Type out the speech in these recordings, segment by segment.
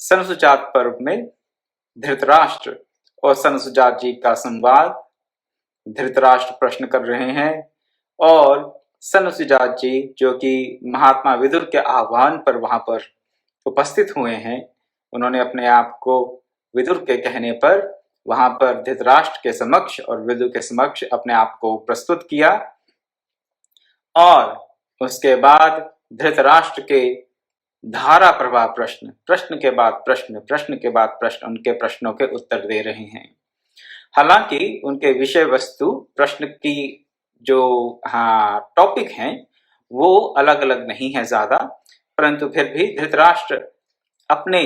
सनसुजात पर्व में धृतराष्ट्र और सनसुजात जी का संवाद। धृतराष्ट्र प्रश्न कर रहे हैं और सनसुजात जी जो कि महात्मा विदुर के आह्वान पर वहां पर उपस्थित हुए हैं, उन्होंने अपने आप को विदुर के कहने पर वहां पर धृतराष्ट्र के समक्ष और विदुर के समक्ष अपने आप को प्रस्तुत किया। और उसके बाद धृतराष्ट्र के धारा प्रवाह प्रश्न, प्रश्न के बाद प्रश्न, प्रश्न के बाद प्रश्न, उनके प्रश्नों के उत्तर दे रहे हैं। हालांकि उनके विषय वस्तु, प्रश्न की जो टॉपिक हैं वो अलग अलग नहीं है ज्यादा, परंतु फिर भी धृतराष्ट्र अपने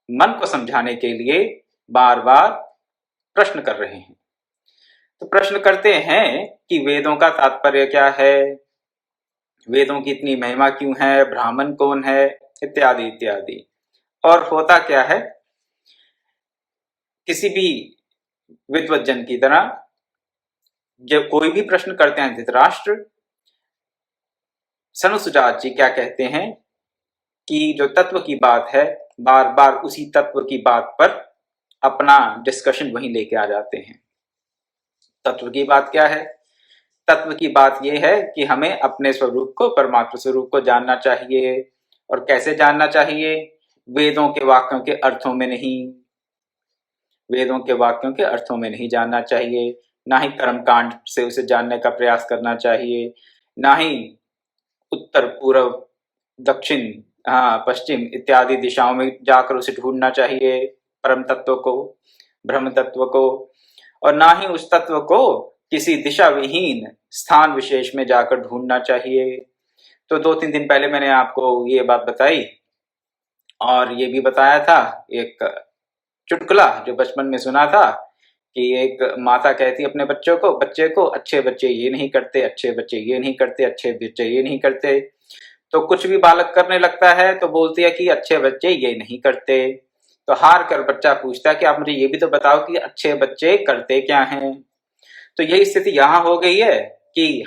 मन को समझाने के लिए बार बार प्रश्न कर रहे हैं। तो प्रश्न करते हैं कि वेदों का तात्पर्य क्या है, वेदों की इतनी महिमा क्यों है, ब्राह्मण कौन है, इत्यादि इत्यादि। और होता क्या है, किसी भी विद्वज्जन की तरह जब कोई भी प्रश्न करते हैं धृतराष्ट्र, सनसुजात जी क्या कहते हैं कि जो तत्व की बात है, बार बार उसी तत्व की बात पर अपना डिस्कशन वहीं लेके आ जाते हैं। तत्व की बात क्या है? तत्व की बात यह है कि हमें अपने स्वरूप को, परमात्मा स्वरूप को जानना चाहिए। और कैसे जानना चाहिए? वेदों के वाक्यों के अर्थों में नहीं, वेदों के वाक्यों के अर्थों में नहीं जानना चाहिए, ना ही कर्मकांड से उसे जानने का प्रयास करना चाहिए, ना ही उत्तर पूर्व दक्षिण पश्चिम इत्यादि दिशाओं में जाकर उसे ढूंढना चाहिए, परम तत्व को, ब्रह्म तत्व को। और ना ही उस तत्व को किसी दिशा विहीन स्थान विशेष में जाकर ढूंढना चाहिए। तो 2-3 दिन पहले मैंने आपको ये बात बताई और ये भी बताया था एक चुटकुला जो बचपन में सुना था कि एक माता कहती अपने बच्चे को अच्छे बच्चे ये नहीं करते, अच्छे बच्चे ये नहीं करते, अच्छे बच्चे ये नहीं करते। तो कुछ भी बालक करने लगता है तो बोलती है कि अच्छे बच्चे ये नहीं करते। तो हार कर बच्चा पूछता है कि आप मुझे ये भी तो बताओ कि अच्छे बच्चे करते क्या हैं। तो यही स्थिति यहाँ हो गई है कि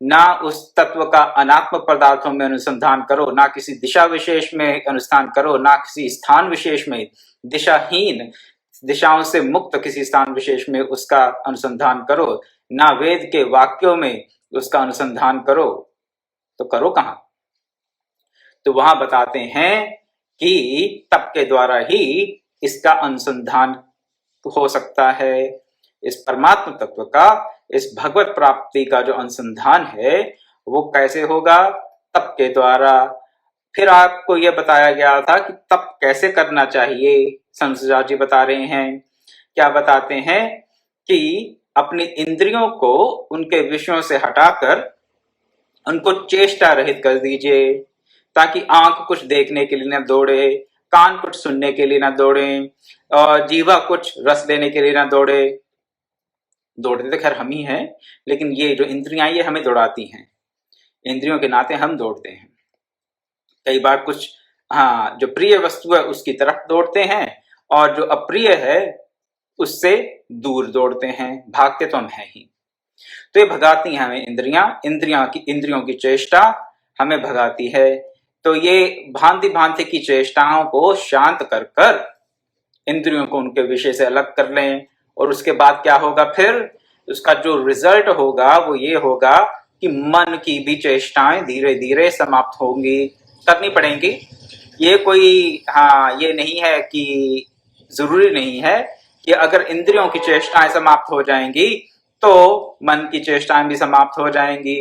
ना उस तत्व का अनात्म पदार्थों में अनुसंधान करो, ना किसी दिशा विशेष में अनुसंधान करो, ना किसी स्थान विशेष में, दिशाहीन, दिशाओं से मुक्त किसी स्थान विशेष में उसका अनुसंधान करो, ना वेद के वाक्यों में उसका अनुसंधान करो। तो करो कहां? तो वहां बताते हैं कि तप के द्वारा ही इसका अनुसंधान हो सकता है। इस परमात्म तत्व का, इस भगवत प्राप्ति का जो अनुसंधान है वो कैसे होगा? तप के द्वारा। फिर आपको यह बताया गया था कि तप कैसे करना चाहिए। सनसुजात जी बता रहे हैं, क्या बताते हैं कि अपनी इंद्रियों को उनके विषयों से हटाकर उनको चेष्टा रहित कर दीजिए, ताकि आंख कुछ देखने के लिए न दौड़े, कान कुछ सुनने के लिए न दौड़े, और जीवा कुछ रस लेने के लिए न दौड़े। दौड़ते तो खैर हम ही हैं, लेकिन ये जो इंद्रियां ये हमें दौड़ाती हैं, इंद्रियों के नाते हम दौड़ते हैं। कई बार कुछ जो प्रिय वस्तु है उसकी तरफ दौड़ते हैं और जो अप्रिय है उससे दूर दौड़ते हैं, भागते तो हम हैं ही। तो ये भगाती हैं हमें इंद्रियों की चेष्टा हमें भगाती है। तो ये भांति भांति की चेष्टाओं को शांत कर कर इंद्रियों को उनके विषय से अलग कर लें। और उसके बाद क्या होगा? फिर उसका जो रिजल्ट होगा वो ये होगा कि मन की भी चेष्टाएं धीरे धीरे समाप्त होंगी, करनी पड़ेंगी। ये कोई ये नहीं है कि जरूरी नहीं है कि अगर इंद्रियों की चेष्टाएं समाप्त हो जाएंगी तो मन की चेष्टाएं भी समाप्त हो जाएंगी।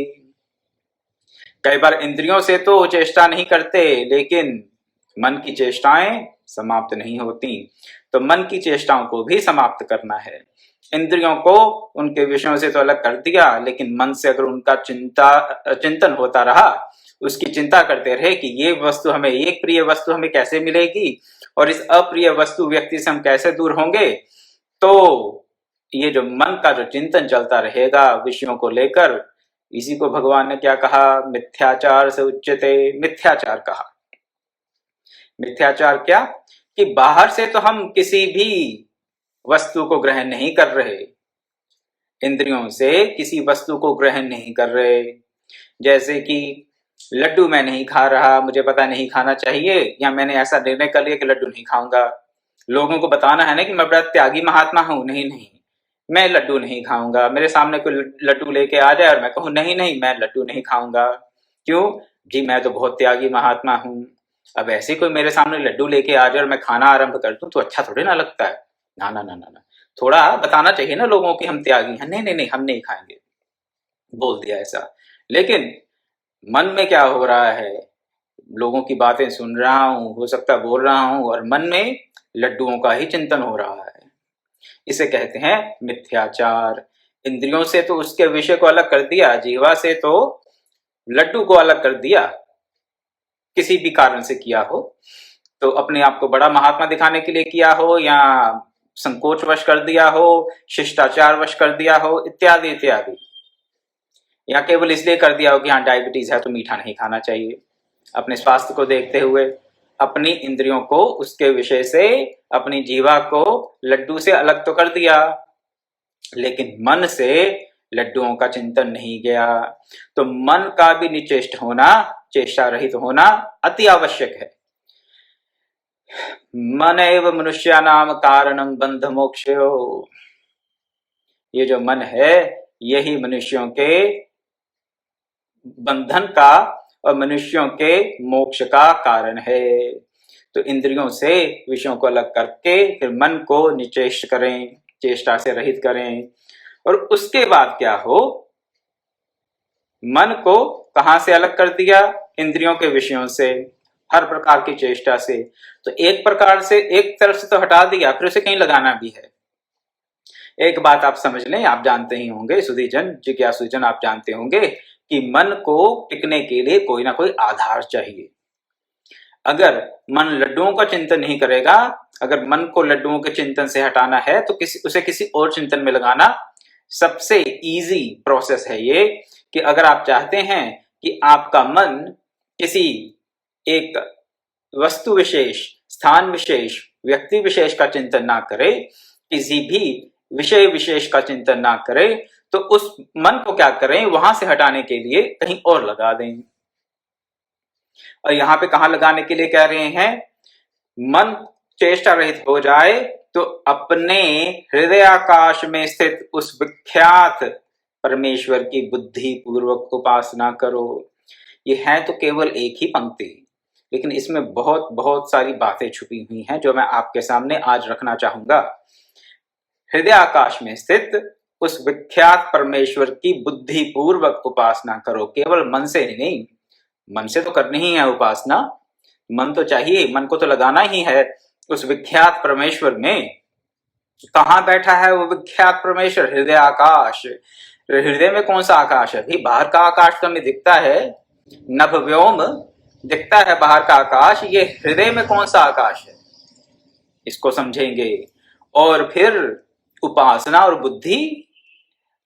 कई बार इंद्रियों से तो चेष्टा नहीं करते, लेकिन मन की चेष्टाएं समाप्त नहीं होती। तो मन की चेष्टाओं को भी समाप्त करना है। इंद्रियों को उनके विषयों से तो अलग कर दिया, लेकिन मन से अगर उनका चिंतन होता रहा, उसकी चिंता करते रहे कि ये वस्तु हमें, एक प्रिय वस्तु हमें कैसे मिलेगी और इस अप्रिय वस्तु व्यक्ति से हम कैसे दूर होंगे, तो ये जो मन का जो चिंतन चलता रहेगा विषयों को लेकर, इसी को भगवान ने क्या कहा? मिथ्याचार से उच्यते। मिथ्याचार कहा। मिथ्याचार क्या? कि बाहर से तो हम किसी भी वस्तु को ग्रहण नहीं कर रहे, इंद्रियों से किसी वस्तु को ग्रहण नहीं कर रहे। जैसे कि लड्डू मैं नहीं खा रहा, मुझे पता नहीं खाना चाहिए, या मैंने ऐसा निर्णय कर लिया कि लड्डू नहीं खाऊंगा। लोगों को बताना है ना कि मैं बड़ा त्यागी महात्मा हूं, नहीं नहीं मैं लड्डू नहीं खाऊंगा। मेरे सामने कोई लड्डू लेके आ जाए और मैं कहूँ नहीं नहीं मैं लड्डू नहीं खाऊंगा, क्यों जी, मैं तो बहुत त्यागी महात्मा हूं। अब ऐसे कोई मेरे सामने लड्डू लेके आ जाए और मैं खाना आरंभ कर दूं तो अच्छा थोड़े ना लगता है। ना ना ना ना ना, थोड़ा बताना चाहिए ना लोगों की हम त्यागी हैं। नहीं नहीं नहीं हम नहीं खाएंगे, बोल दिया ऐसा। लेकिन मन में क्या हो रहा है, लोगों की बातें सुन रहा हूं, हो सकता है बोल रहा हूं, और मन में लड्डुओं का ही चिंतन हो रहा है। इसे कहते हैं मिथ्याचार। इंद्रियों से तो उसके विषय को अलग कर दिया, जीवा से तो लड्डू को अलग कर दिया, किसी भी कारण से किया हो, तो अपने आप को बड़ा महात्मा दिखाने के लिए किया हो, या संकोचवश कर दिया हो, शिष्टाचार वश कर दिया हो, इत्यादि इत्यादि, या केवल इसलिए कर दिया हो कि हाँ डायबिटीज है तो मीठा नहीं खाना चाहिए। अपने स्वास्थ्य को देखते हुए अपनी इंद्रियों को उसके विषय से, अपनी जीवा को लड्डू से अलग तो कर दिया, लेकिन मन से लड्डुओं का चिंतन नहीं गया। तो मन का भी निचेष्ट होना, चेष्टा रहित होना अति आवश्यक है। मन एव मनुष्यानाम कारणम बंध मोक्षयो। ये जो मन है यही मनुष्यों के बंधन का और मनुष्यों के मोक्ष का कारण है। तो इंद्रियों से विषयों को अलग करके फिर मन को निचेष्ट करें, चेष्टा से रहित करें, और उसके बाद क्या हो, मन को कहां से अलग कर दिया, इंद्रियों के विषयों से, हर प्रकार की चेष्टा से। तो एक प्रकार से एक तरफ से तो हटा दिया, फिर उसे कहीं लगाना भी है। एक बात आप समझ लें, आप जानते ही होंगे, सुधीजन जिज्ञासुजन आप जानते होंगे कि मन को टिकने के लिए कोई ना कोई आधार चाहिए। अगर मन लड्डुओं का चिंतन नहीं करेगा, अगर मन को लड्डुओं के चिंतन से हटाना है तो उसे किसी और चिंतन में लगाना सबसे इजी प्रोसेस है। ये कि अगर आप चाहते हैं कि आपका मन किसी एक वस्तु विशेष, स्थान विशेष, व्यक्ति विशेष का चिंतन ना करे, किसी भी विषय विशेष का चिंतन ना करे, तो उस मन को क्या करें, वहां से हटाने के लिए कहीं और लगा दें। और यहां पे कहां लगाने के लिए कह रहे हैं, मन चेष्टा रहित हो जाए तो अपने हृदय आकाश में स्थित उस विख्यात परमेश्वर की बुद्धि पूर्वक उपासना करो। ये है तो केवल एक ही पंक्ति, लेकिन इसमें बहुत बहुत सारी बातें छुपी हुई हैं जो मैं आपके सामने आज रखना चाहूंगा। हृदय आकाश में स्थित उस विख्यात परमेश्वर की बुद्धि पूर्वक उपासना करो। केवल मन से नहीं, मन से तो करनी ही है उपासना, मन तो चाहिए, मन को तो लगाना ही है उस विख्यात परमेश्वर में। कहां बैठा है वो विख्यात परमेश्वर, हृदय आकाश। हृदय में कौन सा आकाश है भाई, बाहर का आकाश तो हमें दिखता है, नभ व्योम दिखता है बाहर का आकाश, ये हृदय में कौन सा आकाश है, इसको समझेंगे। और फिर उपासना और बुद्धि,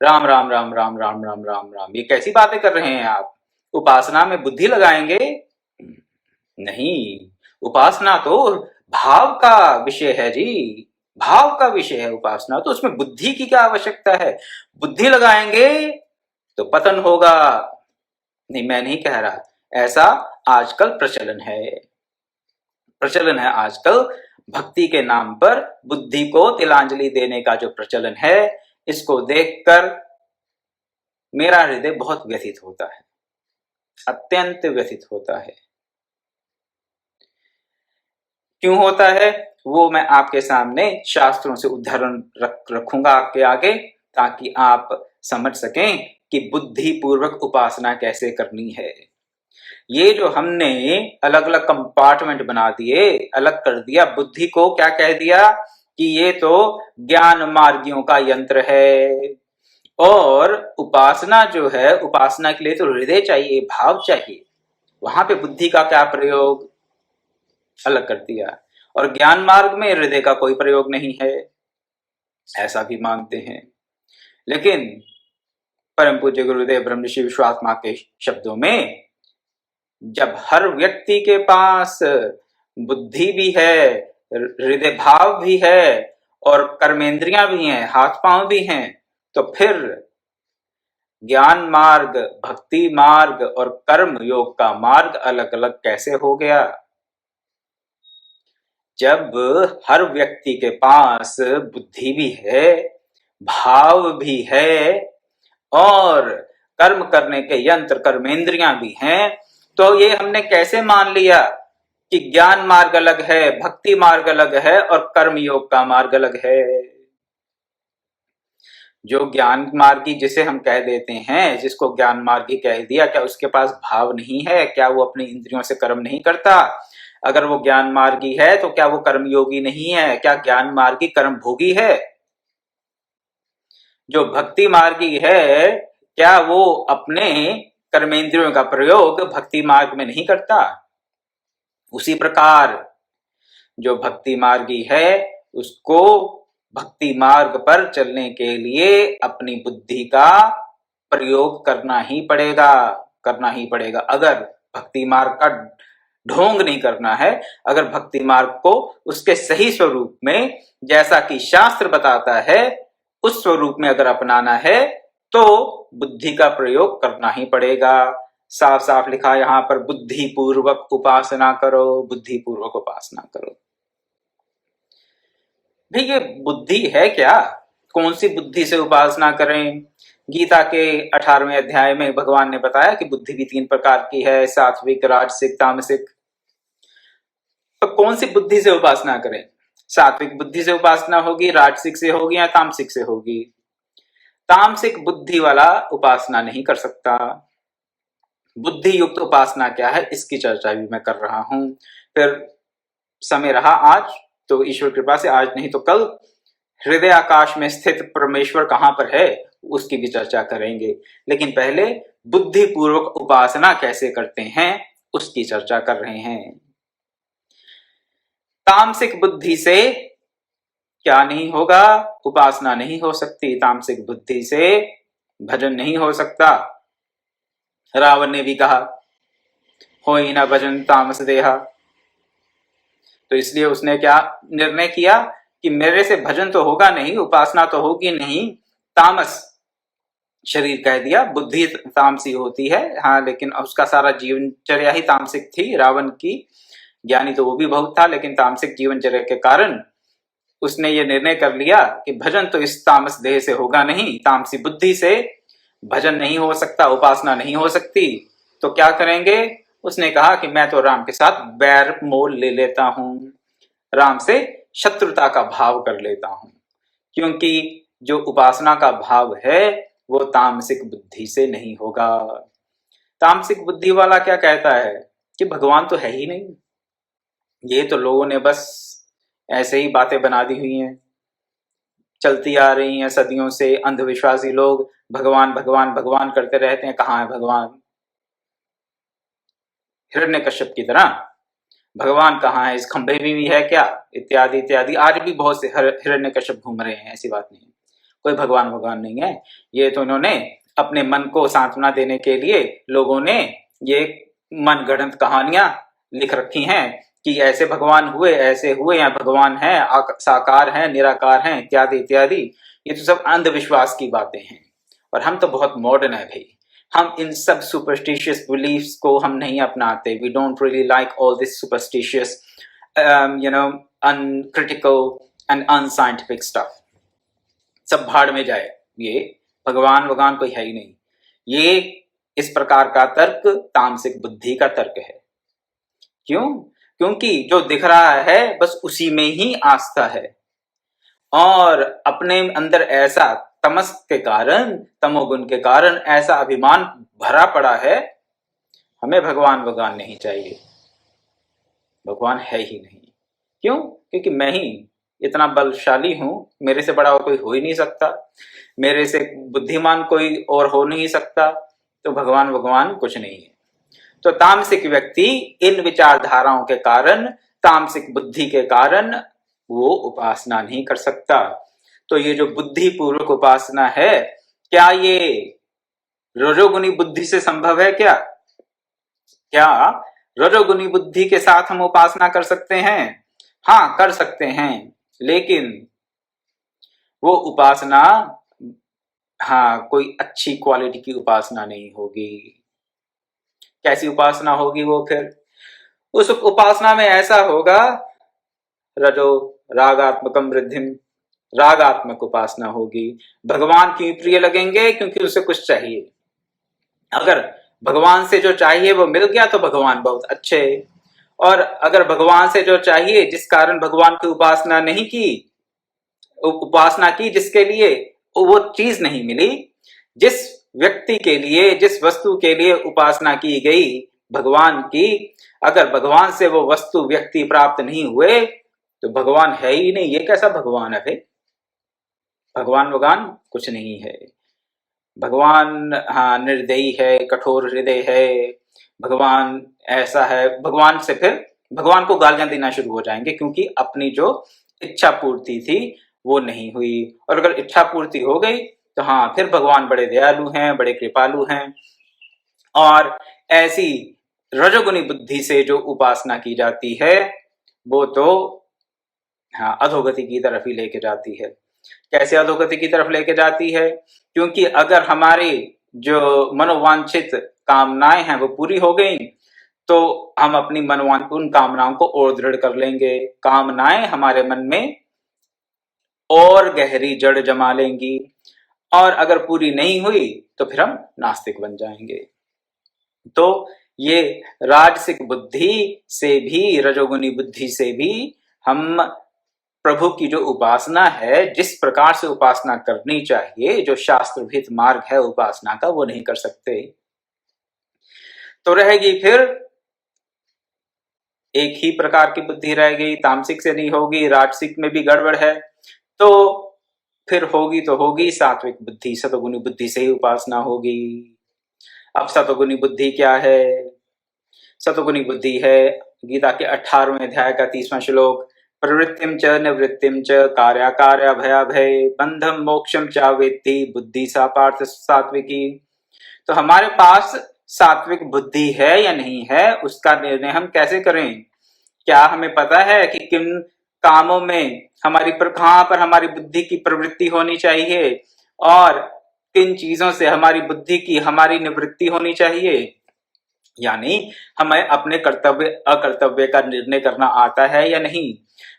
राम राम राम राम राम राम राम राम, ये कैसी बातें कर रहे हैं आप, उपासना में बुद्धि लगाएंगे? नहीं, उपासना तो भाव का विषय है जी, भाव का विषय है उपासना, तो उसमें बुद्धि की क्या आवश्यकता है। बुद्धि लगाएंगे तो पतन होगा। नहीं, मैं नहीं कह रहा, ऐसा आजकल प्रचलन है, प्रचलन है आजकल भक्ति के नाम पर बुद्धि को तिलांजलि देने का जो प्रचलन है, इसको देखकर मेरा हृदय बहुत व्यथित होता है, अत्यंत व्यथित होता है। क्यों होता है वो मैं आपके सामने शास्त्रों से उदाहरण रखूंगा आपके आगे, ताकि आप समझ सकें कि बुद्धि पूर्वक उपासना कैसे करनी है। ये जो हमने अलग अलग कंपार्टमेंट बना दिए, अलग कर दिया, बुद्धि को क्या कह दिया कि ये तो ज्ञान मार्गियों का यंत्र है, और उपासना जो है, उपासना के लिए तो हृदय चाहिए, भाव चाहिए, वहां पे बुद्धि का क्या प्रयोग, अलग कर दिया। और ज्ञान मार्ग में हृदय का कोई प्रयोग नहीं है, ऐसा भी मानते हैं। लेकिन परम पूज्य गुरुदेव ब्रह्मऋषि विश्वात्मा के शब्दों में, जब हर व्यक्ति के पास बुद्धि भी है, हृदय भाव भी है, और कर्मेंद्रियां भी हैं, हाथ पांव भी हैं, तो फिर ज्ञान मार्ग, भक्ति मार्ग और कर्म योग का मार्ग अलग अलग कैसे हो गया? जब हर व्यक्ति के पास बुद्धि भी है, भाव भी है और कर्म करने के यंत्र कर्मेंद्रियां भी हैं, तो ये हमने कैसे मान लिया कि ज्ञान मार्ग अलग है, भक्ति मार्ग अलग है और कर्म योग का मार्ग अलग है? जो ज्ञान मार्गी जिसे हम कह देते हैं, जिसको ज्ञान मार्गी कह दिया, क्या उसके पास भाव नहीं है? क्या वो अपनी इंद्रियों से कर्म नहीं करता? अगर वो ज्ञान मार्गी है तो क्या वो कर्मयोगी नहीं है? क्या ज्ञान मार्गी कर्म भोगी है? जो भक्ति मार्गी है, क्या वो अपने कर्मेंद्रियों का प्रयोग भक्ति मार्ग में नहीं करता? उसी प्रकार जो भक्ति मार्गी है, उसको भक्ति मार्ग पर चलने के लिए अपनी बुद्धि का प्रयोग करना ही पड़ेगा, करना ही पड़ेगा। अगर भक्ति मार्ग का ढोंग नहीं करना है, अगर भक्ति मार्ग को उसके सही स्वरूप में, जैसा कि शास्त्र बताता है, उस स्वरूप में अगर अपनाना है, तो बुद्धि का प्रयोग करना ही पड़ेगा। साफ साफ लिखा यहां पर, बुद्धि पूर्वक उपासना करो, बुद्धि पूर्वक उपासना करो। भाई ये बुद्धि है क्या? कौन सी बुद्धि से उपासना करें? गीता के 18वें अध्याय में भगवान ने बताया कि बुद्धि भी 3 प्रकार की है, सात्विक, राजसिक, तामसिक। तो कौन सी बुद्धि से उपासना करें? सात्विक बुद्धि से उपासना होगी, राजसिक से होगी या तामसिक से होगी? तामसिक बुद्धि वाला उपासना नहीं कर सकता। बुद्धि युक्त उपासना क्या है, इसकी चर्चा भी मैं कर रहा हूं। फिर समय रहा आज तो ईश्वर कृपा से, आज नहीं तो कल, हृदय आकाश में स्थित परमेश्वर कहां पर है उसकी भी चर्चा करेंगे। लेकिन पहले बुद्धि पूर्वक उपासना कैसे करते हैं उसकी चर्चा कर रहे हैं। तामसिक बुद्धि से क्या नहीं होगा? उपासना नहीं हो सकती। तामसिक बुद्धि से भजन नहीं हो सकता। रावण ने भी कहा, होई न भजन तामस देहा। तो इसलिए उसने क्या निर्णय किया कि मेरे से भजन तो होगा नहीं, उपासना तो होगी नहीं, तामस शरीर कह दिया। बुद्धि तामसी होती है, हाँ, लेकिन उसका सारा जीवनचर्या ही तामसिक थी रावण की। ज्ञानी तो वो भी बहुत था, लेकिन तामसिक जीवनचर्या के कारण उसने ये निर्णय कर लिया कि भजन तो इस तामस देह से होगा नहीं, तामसी बुद्धि से भजन नहीं हो सकता, उपासना नहीं हो सकती। तो क्या करेंगे? उसने कहा कि मैं तो राम के साथ बैर मोल ले लेता हूं, राम से शत्रुता का भाव कर लेता हूं, क्योंकि जो उपासना का भाव है वो तामसिक बुद्धि से नहीं होगा। तामसिक बुद्धि वाला क्या कहता है कि भगवान तो है ही नहीं, ये तो लोगों ने बस ऐसे ही बातें बना दी हुई हैं, चलती आ रही हैं सदियों से। अंधविश्वासी लोग भगवान भगवान भगवान करते रहते हैं। कहाँ है भगवान? हिरण्यकश्यप की तरह भगवान कहाँ है? इस खंभे में भी है क्या? इत्यादि इत्यादि। आज भी बहुत से हिरण्यकश्यप घूम रहे हैं, ऐसी बात नहीं है। कोई भगवान भगवान नहीं है। ये तो इन्होंने अपने मन को सांत्वना देने के लिए लोगों ने ये मन गढ़ंत कहानियां लिख रखी हैं कि ऐसे भगवान हुए, ऐसे हुए, या भगवान है, साकार है, निराकार है, इत्यादि इत्यादि। ये तो सब अंधविश्वास की बातें हैं। और हम तो बहुत मॉडर्न है भाई, हम इन सब सुपरस्टिशियस बिलीफ्स को हम नहीं अपनाते। We don't really like all this superstitious uncritical and unscientific stuff. सब भाड़ में जाए, ये भगवान भगवान कोई है ही नहीं। ये इस प्रकार का तर्क तामसिक बुद्धि का तर्क है। क्यों? क्योंकि जो दिख रहा है बस उसी में ही आस्था है, और अपने अंदर ऐसा तमस के कारण, तमोगुण के कारण ऐसा अभिमान भरा पड़ा है, हमें भगवान भगवान नहीं चाहिए, भगवान है ही नहीं। क्यों? क्योंकि मैं ही इतना बलशाली हूं, मेरे से बड़ा कोई हो ही नहीं सकता, मेरे से बुद्धिमान कोई और हो नहीं सकता, तो भगवान भगवान कुछ नहीं है। तो तामसिक व्यक्ति इन विचारधाराओं के कारण, तामसिक बुद्धि के कारण वो उपासना नहीं कर सकता। तो ये जो बुद्धि पूर्वक उपासना है, क्या ये रजोगुनी बुद्धि से संभव है? क्या रजोगुनी बुद्धि के साथ हम उपासना कर सकते हैं? हाँ, कर सकते हैं, लेकिन वो उपासना हाँ कोई अच्छी क्वालिटी की उपासना नहीं होगी। कैसी उपासना होगी वो फिर? उस उपासना में ऐसा होगा, रजो रागात्मकम वृद्धिम, रागात्मक उपासना होगी। भगवान क्यों प्रिय लगेंगे? क्योंकि उसे कुछ चाहिए। अगर भगवान से जो चाहिए वो मिल गया तो भगवान बहुत अच्छे, और अगर भगवान से जो चाहिए जिस कारण भगवान की उपासना नहीं की, उपासना की जिसके लिए वो चीज नहीं मिली, जिस व्यक्ति के लिए जिस वस्तु के लिए उपासना की गई भगवान की, अगर भगवान से वो वस्तु व्यक्ति प्राप्त नहीं हुए तो भगवान है ही नहीं। ये कैसा भगवान है? भगवान भगवान कुछ नहीं है। भगवान हाँ निर्दयी है, कठोर हृदय है, भगवान ऐसा है। भगवान से फिर भगवान को गालियां देना शुरू हो जाएंगे, क्योंकि अपनी जो इच्छा पूर्ति थी वो नहीं हुई। और अगर इच्छा पूर्ति हो गई तो हाँ फिर भगवान बड़े दयालु हैं, बड़े कृपालु हैं। और ऐसी रजोगुनी बुद्धि से जो उपासना की जाती है वो तो हाँ अधोगति की तरफ ही लेके जाती है। कैसे अधोगति की तरफ लेके जाती है? क्योंकि अगर हमारी जो मनोवांछित कामनाएं हैं वो पूरी हो गई तो हम अपनी उन कामनाओं को और दृढ़ कर लेंगे। कामनाएं हमारे मन में और गहरी जड़ जमा लेंगी, और अगर पूरी नहीं हुई तो फिर हम नास्तिक बन जाएंगे। तो ये राजसिक बुद्धि से भी, रजोगुनी बुद्धि से भी हम प्रभु की जो उपासना है, जिस प्रकार से उपासना करनी चाहिए, जो शास्त्रविहित मार्ग है उपासना का, वो नहीं कर सकते। तो रहेगी फिर एक ही प्रकार की बुद्धि रह गई, तामसिक से नहीं होगी, राजसिक में भी गड़बड़ है, तो फिर होगी तो होगी सात्विक बुद्धि, सतोगुनी बुद्धि से ही उपासना होगी। अब सतोगुनी बुद्धि क्या है? सतोगुनी बुद्धि है गीता के 18वें अध्याय का 30वां श्लोक, प्रवृत्तिम च निवृत्तिम च कार्याकार्य भयाभय बंधम मोक्षम चावेत्ति बुद्धि सा पार्थ सात्विकी। तो हमारे पास सात्विक बुद्धि है या नहीं है, उसका निर्णय हम कैसे करें? क्या हमें पता है कि किन कामों में कहां पर हमारी बुद्धि की प्रवृत्ति होनी चाहिए और किन चीजों से हमारी बुद्धि की हमारी निवृत्ति होनी चाहिए? यानी हमें अपने कर्तव्य अकर्तव्य का निर्णय करना आता है या नहीं?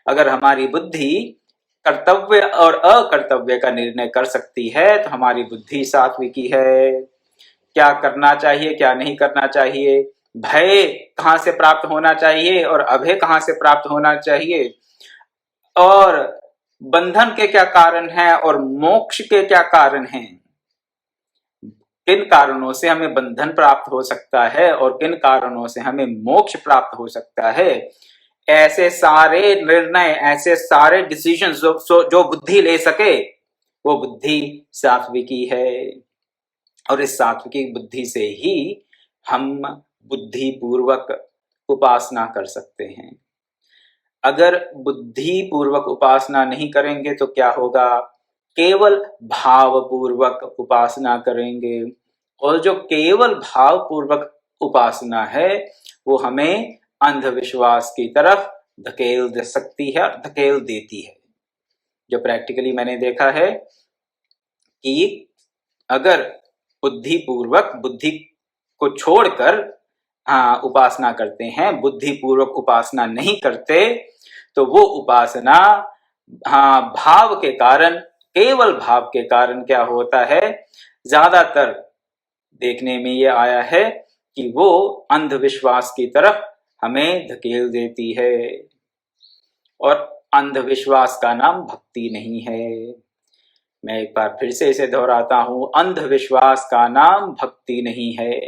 अगर हमारी बुद्धि कर्तव्य और अकर्तव्य का निर्णय कर सकती है तो हमारी बुद्धि सात्विकी है। क्या करना चाहिए, क्या नहीं करना चाहिए, भय कहां से प्राप्त होना चाहिए और अभय कहां से प्राप्त होना चाहिए, और बंधन के क्या कारण हैं और मोक्ष के क्या कारण हैं, किन कारणों से हमें बंधन प्राप्त हो सकता है और किन कारणों से हमें मोक्ष प्राप्त हो सकता है, ऐसे सारे निर्णय, ऐसे सारे डिसीजन जो बुद्धि ले सके वो बुद्धि सात्विकी है। और इस सात्विकी बुद्धि से ही हम बुद्धि पूर्वक उपासना कर सकते हैं। अगर बुद्धि पूर्वक उपासना नहीं करेंगे तो क्या होगा? केवल भाव पूर्वक उपासना करेंगे, और जो केवल भाव पूर्वक उपासना है वो हमें अंधविश्वास की तरफ धकेल दे सकती है, धकेल देती है। जो प्रैक्टिकली मैंने देखा है कि अगर बुद्धि पूर्वक, बुद्धि को छोड़कर उपासना करते हैं, बुद्धि पूर्वक उपासना नहीं करते, तो वो उपासना भाव के कारण, केवल भाव के कारण क्या होता है, ज्यादातर देखने में ये आया है कि वो अंधविश्वास की तरफ हमें धकेल देती है। और अंधविश्वास का नाम भक्ति नहीं है। मैं एक बार फिर से इसे दोहराता हूं, अंधविश्वास का नाम भक्ति नहीं है।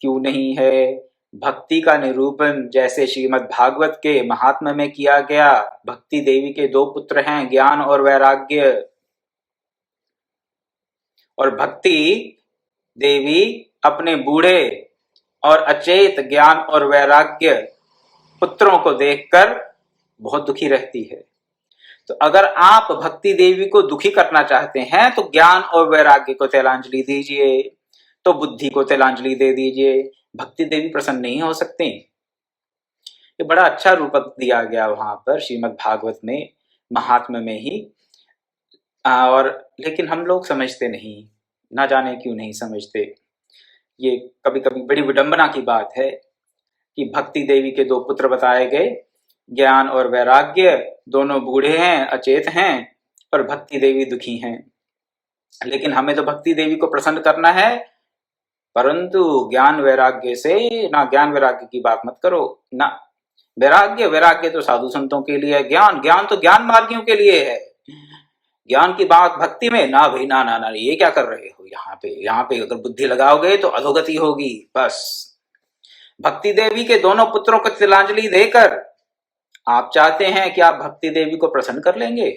क्यों नहीं है? भक्ति का निरूपण जैसे श्रीमद् भागवत के महात्म्य में किया गया। भक्ति देवी के दो पुत्र हैं, ज्ञान और वैराग्य, और भक्ति देवी अपने बूढ़े और अचेत ज्ञान और वैराग्य पुत्रों को देखकर बहुत दुखी रहती है। तो अगर आप भक्ति देवी को दुखी करना चाहते हैं तो ज्ञान और वैराग्य को तिलांजलि दीजिए, तो बुद्धि को तिलांजलि दे दीजिए। भक्ति देवी प्रसन्न नहीं हो सकती। ये बड़ा अच्छा रूपक दिया गया वहां पर श्रीमद् भागवत में, महात्म्य में ही। और लेकिन हम लोग समझते नहीं, ना जाने क्यों नहीं समझते। ये कभी कभी बड़ी विडंबना की बात है कि भक्ति देवी के दो पुत्र बताए गए, ज्ञान और वैराग्य, दोनों बूढ़े हैं, अचेत हैं, और भक्ति देवी दुखी हैं। लेकिन हमें तो भक्ति देवी को प्रसन्न करना है, परंतु ज्ञान वैराग्य से ना, ज्ञान वैराग्य की बात मत करो ना। वैराग्य वैराग्य तो साधु संतों के लिए है, ज्ञान ज्ञान तो ज्ञान मार्गियों के लिए है। ज्ञान की बात भक्ति में ना भाई, ना ना ना, ये क्या कर रहे हो यहाँ पे? यहाँ पे अगर बुद्धि लगाओगे तो अधोगति होगी। बस भक्ति देवी के दोनों पुत्रों को तिलांजलि देकर आप चाहते हैं कि आप भक्ति देवी को प्रसन्न कर लेंगे,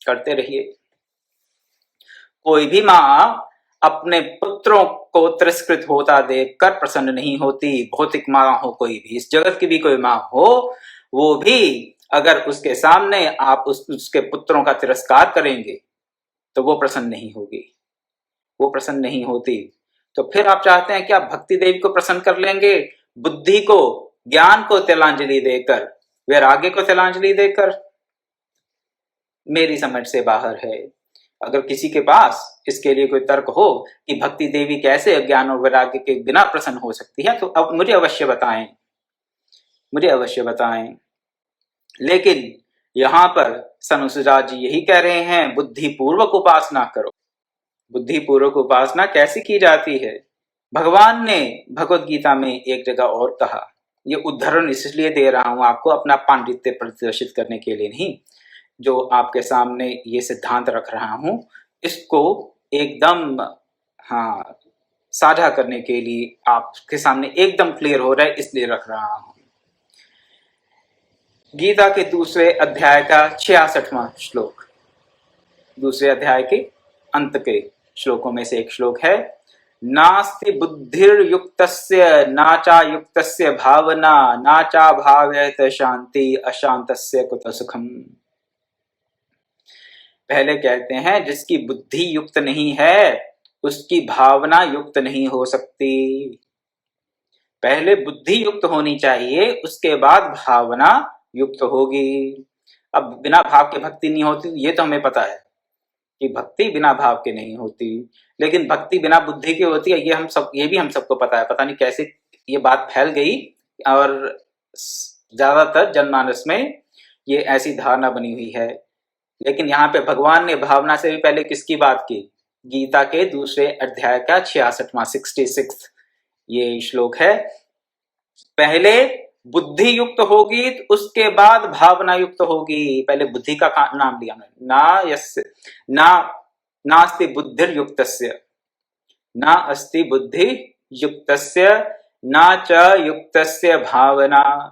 करते रहिए। कोई भी माँ अपने पुत्रों को तिरस्कृत होता देखकर प्रसन्न नहीं होती। भौतिक माँ हो कोई भी, इस जगत की भी कोई माँ हो, वो भी अगर उसके सामने आप उसके पुत्रों का तिरस्कार करेंगे तो वो प्रसन्न नहीं होगी, वो प्रसन्न नहीं होती। तो फिर आप चाहते हैं कि आप भक्ति देवी को प्रसन्न कर लेंगे, बुद्धि को, ज्ञान को तिलांजलि देकर, वैराग्य को तिलांजलि देकर। मेरी समझ से बाहर है। अगर किसी के पास इसके लिए कोई तर्क हो कि भक्ति देवी कैसे ज्ञान और वैराग्य के बिना प्रसन्न हो सकती है, तो अब मुझे अवश्य बताएं, मुझे अवश्य बताएं। लेकिन यहां पर सनुसुजा जी यही कह रहे हैं, बुद्धि पूर्वक उपासना करो। बुद्धि पूर्वक उपासना कैसे की जाती है? भगवान ने भगवत गीता में एक जगह और कहा, ये उदाहरण इसलिए दे रहा हूं आपको, अपना पांडित्य प्रदर्शित करने के लिए नहीं, जो आपके सामने ये सिद्धांत रख रहा हूं इसको एकदम, हाँ, साझा करने के लिए, आपके सामने एकदम क्लियर हो रहा है इसलिए रख रहा हूं। गीता के दूसरे अध्याय का 66वां श्लोक, दूसरे अध्याय के अंत के श्लोकों में से एक श्लोक है, नास्ति बुद्धिर्युक्तस्य नाचा युक्तस्य भावना नाचा भावयत शांति अशांतस्य कुत सुखम। पहले कहते हैं जिसकी बुद्धि युक्त नहीं है उसकी भावना युक्त नहीं हो सकती। पहले बुद्धि युक्त होनी चाहिए, उसके बाद भावना युक्त होगी। अब बिना भाव के भक्ति नहीं होती, ये तो हमें पता है कि भक्ति बिना भाव के नहीं होती, लेकिन भक्ति बिना बुद्धि के होती है, ये भी हम सबको पता है। पता नहीं कैसे ये बात फैल गई और ज्यादातर जनमानस में ये ऐसी धारणा बनी हुई है। लेकिन यहाँ पे भगवान ने भावना से भी पहले किसकी बात की? गीता के दूसरे अध्याय का 66वां 66 ये श्लोक है। पहले बुद्धि युक्त होगी तो उसके बाद भावना युक्त होगी। पहले बुद्धि का नाम लिया मैंने, ना यस्य ना नास्ति बुद्धिर युक्तस्य, ना अस्ति बुद्धि युक्तस्य, ना च युक्तस्य भावना।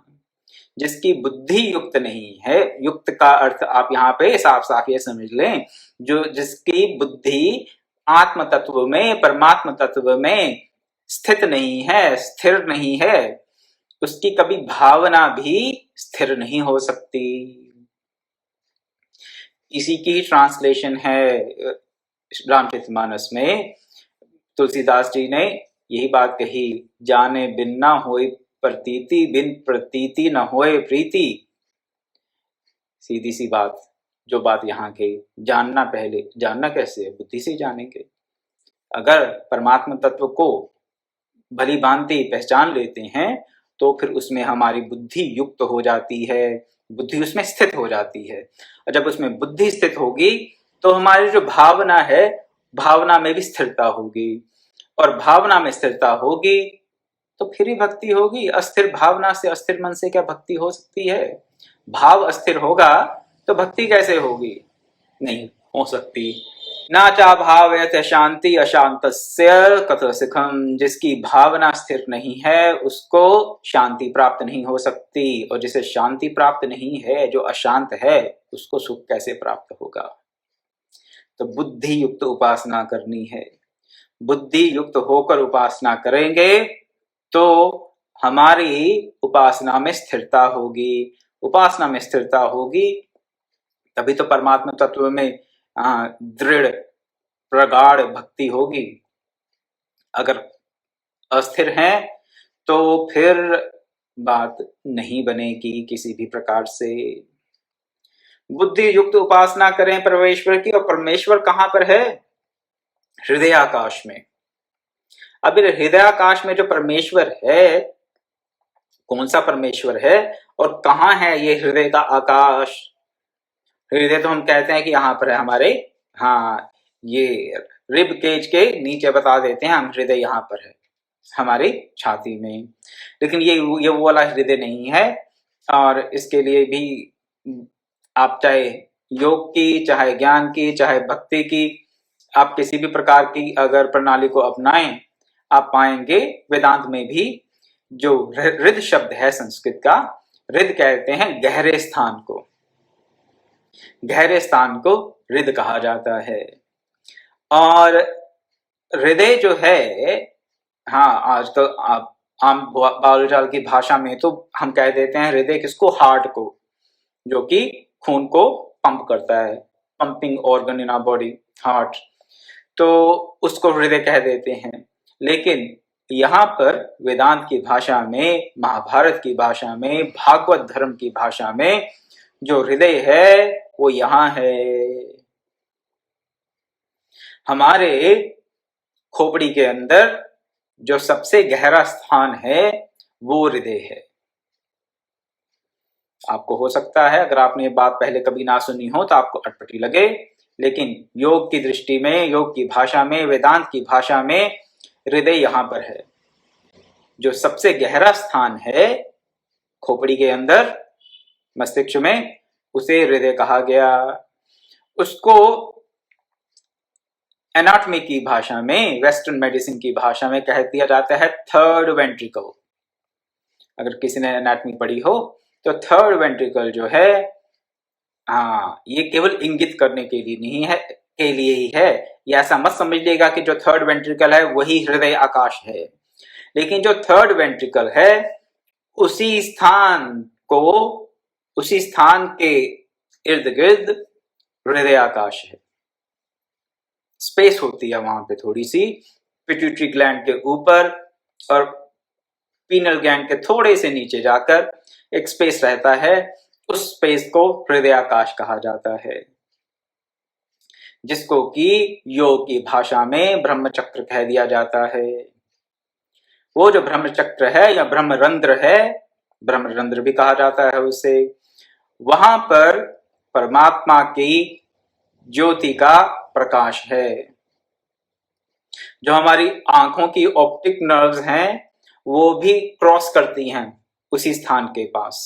जिसकी बुद्धि युक्त नहीं है, युक्त का अर्थ आप यहाँ पे साफ साफ ये समझ लें, जो जिसकी बुद्धि आत्म तत्व में, परमात्म तत्व में स्थित नहीं है, स्थिर नहीं है, उसकी कभी भावना भी स्थिर नहीं हो सकती। इसी की ट्रांसलेशन है रामचरितमानस में। तुलसीदास जी ने यही बात कही, जाने बिन ना होए प्रतीति, बिन प्रतीति न होए प्रीति। सीधी सी बात, जो बात यहाँ की, जानना पहले, जानना कैसे है? बुद्धि से जानेंगे। अगर परमात्मा तत्व को भली भांति पहचान लेते हैं तो फिर उसमें हमारी बुद्धि युक्त हो जाती है, बुद्धि उसमें स्थित हो जाती है। और जब उसमें बुद्धि स्थित होगी तो हमारी जो भावना है, भावना में भी स्थिरता होगी, और भावना में स्थिरता होगी तो फिर ही भक्ति होगी। अस्थिर भावना से, अस्थिर मन से क्या भक्ति हो सकती है? भाव अस्थिर होगा तो भक्ति कैसे होगी? नहीं हो सकती। ना चा भावयत शांति अशांतस्य कत सुखम। जिसकी भावना स्थिर नहीं है उसको शांति प्राप्त नहीं हो सकती, और जिसे शांति प्राप्त नहीं है, जो अशांत है, उसको सुख कैसे प्राप्त होगा? तो बुद्धि युक्त उपासना करनी है। बुद्धि युक्त होकर उपासना करेंगे तो हमारी उपासना में स्थिरता होगी। उपासना में स्थिरता होगी तभी तो परमात्मा तत्व में दृढ़ प्रगाढ़ भक्ति होगी। अगर अस्थिर हैं तो फिर बात नहीं बनेगी किसी भी प्रकार से। बुद्धि युक्त उपासना करें परमेश्वर की, और परमेश्वर कहां पर है? हृदय आकाश में। अब हृदय आकाश में जो परमेश्वर है, कौन सा परमेश्वर है और कहाँ है ये हृदय का आकाश? हृदय तो हम कहते हैं कि यहाँ पर है हमारे, हाँ, ये रिब केज के नीचे बता देते हैं हम, हृदय यहाँ पर है हमारी छाती में। लेकिन ये वो वाला हृदय नहीं है। और इसके लिए भी आप चाहे योग की, चाहे ज्ञान की, चाहे भक्ति की, आप किसी भी प्रकार की अगर प्रणाली को अपनाएं, आप पाएंगे वेदांत में भी जो हृद शब्द है संस्कृत का, हृद कहते हैं गहरे स्थान को, गहरे स्थान को हृद कहा जाता है। और हृदय जो है, हाँ, आजकल आप आम बोलचाल की भाषा में तो हम कह देते हैं हृदय किसको? हार्ट को, जो कि खून को पंप करता है, pumping organ in our body, heart, तो उसको हृदय कह देते हैं। लेकिन यहाँ पर वेदांत की भाषा में, महाभारत की भाषा में, भागवत धर्म की भाषा में जो हृदय है वो यहाँ है, हमारे खोपड़ी के अंदर जो सबसे गहरा स्थान है वो हृदय है। आपको हो सकता है अगर आपने ये बात पहले कभी ना सुनी हो तो आपको अटपटी लगे, लेकिन योग की दृष्टि में, योग की भाषा में, वेदांत की भाषा में हृदय यहाँ पर है। जो सबसे गहरा स्थान है खोपड़ी के अंदर, मस्तिष्क में, उसे हृदय कहा गया। उसको एनाटॉमी की भाषा में, वेस्टर्न मेडिसिन की भाषा में कह दिया जाता है थर्ड वेंट्रिकल। अगर किसी ने एनाटॉमी पढ़ी हो तो थर्ड वेंट्रिकल जो है, हाँ, ये केवल इंगित करने के लिए नहीं है, के लिए ही है। ये ऐसा मत समझिएगा कि जो थर्ड वेंट्रिकल है वही हृदय आकाश है, लेकिन जो थर्ड वेंट्रिकल है उसी स्थान को, उसी स्थान के इर्द गिर्द हृदय आकाश है। स्पेस होती है वहां पे थोड़ी सी, पिट्यूटरी ग्लैंड के ऊपर और पीनल ग्लैंड के थोड़े से नीचे जाकर एक स्पेस रहता है, उस स्पेस को हृदय आकाश कहा जाता है, जिसको कि योग की भाषा में ब्रह्मचक्र कह दिया जाता है। वो जो ब्रह्मचक्र है या ब्रह्मरंध्र है, ब्रह्मरंध्र भी कहा जाता है उसे, वहां पर परमात्मा की ज्योति का प्रकाश है। जो हमारी आंखों की ऑप्टिक नर्व्स हैं वो भी क्रॉस करती हैं उसी स्थान के पास।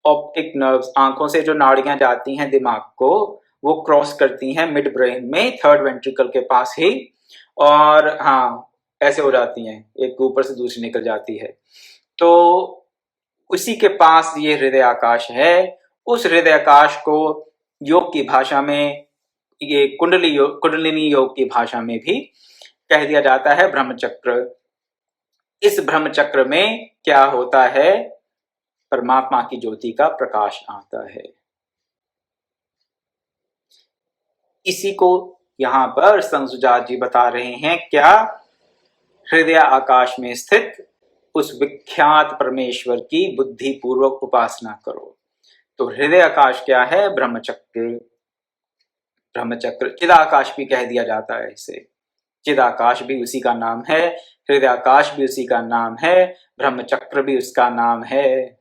ऑप्टिक नर्व्स, आंखों से जो नाड़ियां जाती हैं दिमाग को, वो क्रॉस करती हैं मिड ब्रेन में, थर्ड वेंट्रिकल के पास ही, और हाँ, ऐसे हो जाती हैं, एक ऊपर से दूसरी निकल जाती है। तो उसी के पास ये हृदय आकाश है। उस हृदय आकाश को योग की भाषा में, ये कुंडलिनी योग की भाषा में भी कह दिया जाता है ब्रह्मचक्र। इस ब्रह्मचक्र में क्या होता है? परमात्मा की ज्योति का प्रकाश आता है। इसी को यहां पर संसुजात जी बता रहे हैं। क्या? हृदय आकाश में स्थित उस विख्यात परमेश्वर की बुद्धि पूर्वक उपासना करो। तो हृदय आकाश क्या है? ब्रह्मचक्र। ब्रह्मचक्र, चिदाकाश भी कह दिया जाता है इसे, चिदाकाश भी उसी का नाम है, हृदय आकाश भी उसी का नाम है, ब्रह्मचक्र भी उसका नाम है।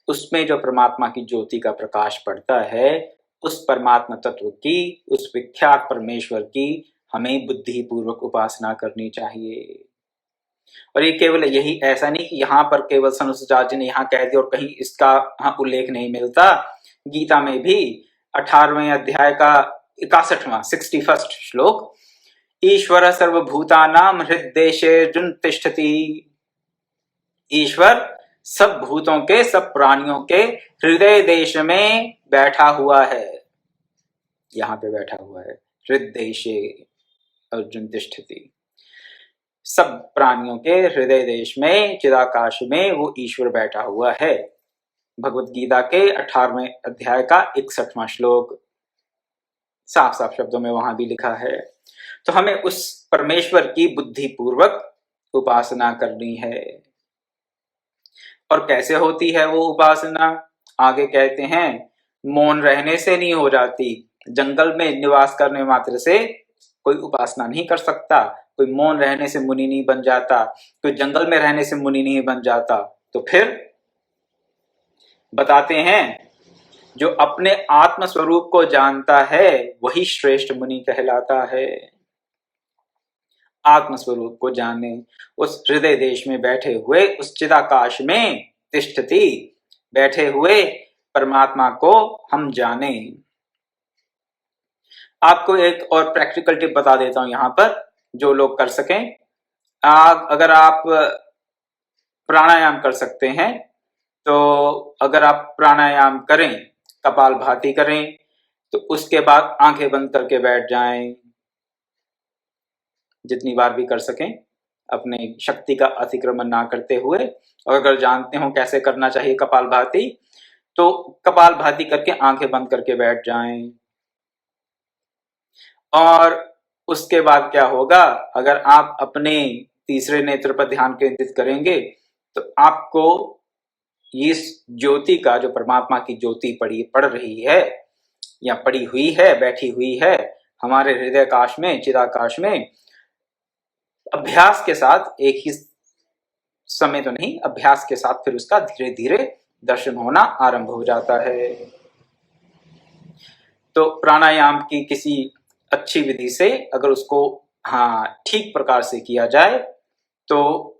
उसमें जो परमात्मा की ज्योति का प्रकाश पड़ता है, उस परमात्मा तत्व की, उस विख्यात परमेश्वर की हमें बुद्धि पूर्वक उपासना करनी चाहिए। और ये केवल यही, ऐसा नहीं कि यहाँ पर केवल संसुजात जी ने यहाँ कह दिया और कहीं इसका उल्लेख नहीं मिलता। गीता में भी 18वें अध्याय का 61वां 61st श्लोक, ईश्वर सर्वभूतानां हृद्देशेऽर्जुन तिष्ठति। ईश्वर सब भूतों के, सब प्राणियों के हृदय देश में बैठा हुआ है, यहाँ पे बैठा हुआ है, हृद्देशे अर्जुन तिष्ठति। सब प्राणियों के हृदय देश में, चिदाकाश में वो ईश्वर बैठा हुआ है। भगवत गीता के 18वें अध्याय का 61वां श्लोक, साफ साफ शब्दों में वहां भी लिखा है। तो हमें उस परमेश्वर की बुद्धि पूर्वक उपासना करनी है। और कैसे होती है वो उपासना? आगे कहते हैं मौन रहने से नहीं हो जाती, जंगल में निवास करने मात्र से कोई उपासना नहीं कर सकता, कोई मौन रहने से मुनि नहीं बन जाता, कोई जंगल में रहने से मुनि नहीं बन जाता। तो फिर बताते हैं जो अपने आत्म स्वरूप को जानता है वही श्रेष्ठ मुनि कहलाता है। आत्म स्वरूप को जाने, उस हृदय देश में बैठे हुए, उस चिदाकाश में तिष्ठति बैठे हुए परमात्मा को हम जाने। आपको एक और प्रैक्टिकल टिप बता देता हूं यहां पर, जो लोग कर सकें। अगर आप प्राणायाम कर सकते हैं तो अगर आप प्राणायाम करें, कपालभाति करें, तो उसके बाद आंखें बंद करके बैठ जाएं, जितनी बार भी कर सकें, अपने शक्ति का अतिक्रमण ना करते हुए। और अगर जानते हो कैसे करना चाहिए कपालभाति, तो कपालभाति करके आंखें बंद करके बैठ जाएं। और उसके बाद क्या होगा, अगर आप अपने तीसरे नेत्र पर ध्यान केंद्रित करेंगे तो आपको इस ज्योति का, जो परमात्मा की ज्योति पड़ रही है या पड़ी हुई है, बैठी हुई है हमारे हृदय काश में, चिदाकाश में, अभ्यास के साथ, एक ही समय तो नहीं, अभ्यास के साथ फिर उसका धीरे धीरे दर्शन होना आरंभ हो जाता है। तो प्राणायाम की किसी अच्छी विधि से अगर उसको ठीक प्रकार से किया जाए तो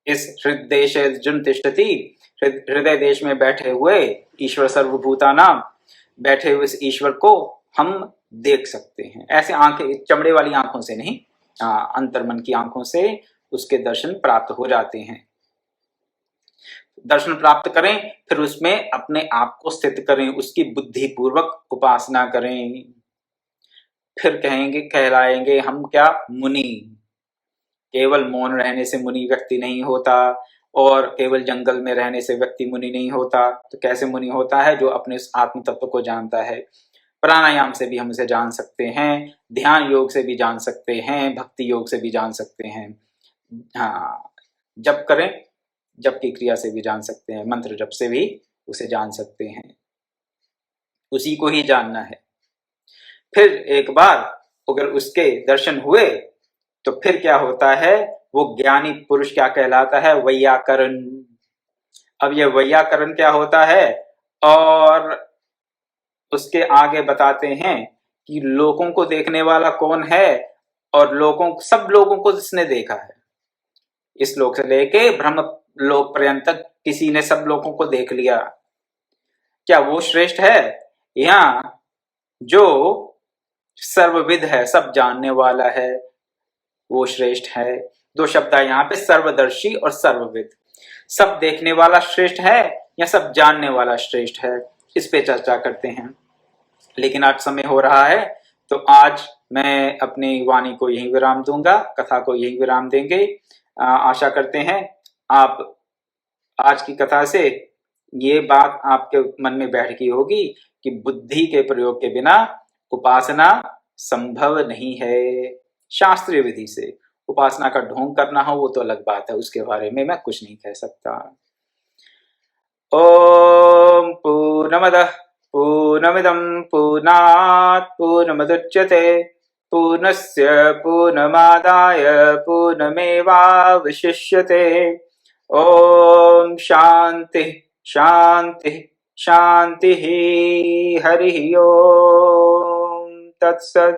इस हृदय जुन तिष्ठति, हृदय देश में बैठे हुए ईश्वर सर्वभूतानां, बैठे हुए इस ईश्वर को हम देख सकते हैं। ऐसे आंखें, चमड़े वाली आंखों से नहीं, अंतर्मन की आंखों से उसके दर्शन प्राप्त हो जाते हैं। दर्शन प्राप्त करें, फिर उसमें अपने आप को स्थित करें, उसकी बुद्धि पूर्वक उपासना करें, फिर कहलाएंगे हम क्या, मुनि। केवल मौन रहने से मुनि व्यक्ति नहीं होता, और केवल जंगल में रहने से व्यक्ति मुनि नहीं होता। तो कैसे मुनि होता है, जो अपने उस आत्म तत्व को जानता है। प्राणायाम से भी हम इसे जान सकते हैं, ध्यान योग से भी जान सकते हैं, भक्ति योग से भी जान सकते हैं, जप करें, जप की क्रिया से भी जान सकते हैं, मंत्र जप से भी उसे जान सकते हैं। उसी को ही जानना है। फिर एक बार अगर उसके दर्शन हुए तो फिर क्या होता है, वो ज्ञानी पुरुष क्या कहलाता है, वैयाकरण। अब ये वैयाकरण क्या होता है, और उसके आगे बताते हैं कि लोगों को देखने वाला कौन है, और सब लोगों को जिसने देखा है, इस लोक से लेके ब्रह्म लोक पर्यंत तक किसी ने सब लोगों को देख लिया, क्या वो श्रेष्ठ है, या जो सर्वविद है, सब जानने वाला है, वो श्रेष्ठ है। दो शब्द है यहाँ पे, सर्वदर्शी और सर्वविद। सब देखने वाला श्रेष्ठ है या सब जानने वाला श्रेष्ठ है, इस पे चर्चा करते हैं। लेकिन आज समय हो रहा है, तो आज मैं अपनी वाणी को यहीं विराम दूंगा, कथा को यहीं विराम देंगे। आशा करते हैं आप आज की कथा से ये बात आपके मन में बैठ गई होगी कि बुद्धि के प्रयोग के बिना उपासना संभव नहीं है। शास्त्रीय विधि से उपासना का ढोंग करना हो वो तो अलग बात है, उसके बारे में मैं कुछ नहीं कह सकता। ओम पूर्णमदः पूर्णमिदं पूर्णात् पूर्णमुदच्यते पूर्णस्य पूर्णमादाय पूर्णमेवावशिष्यते। ओम शांति शांति शांति। हरि ओम तत्सत्।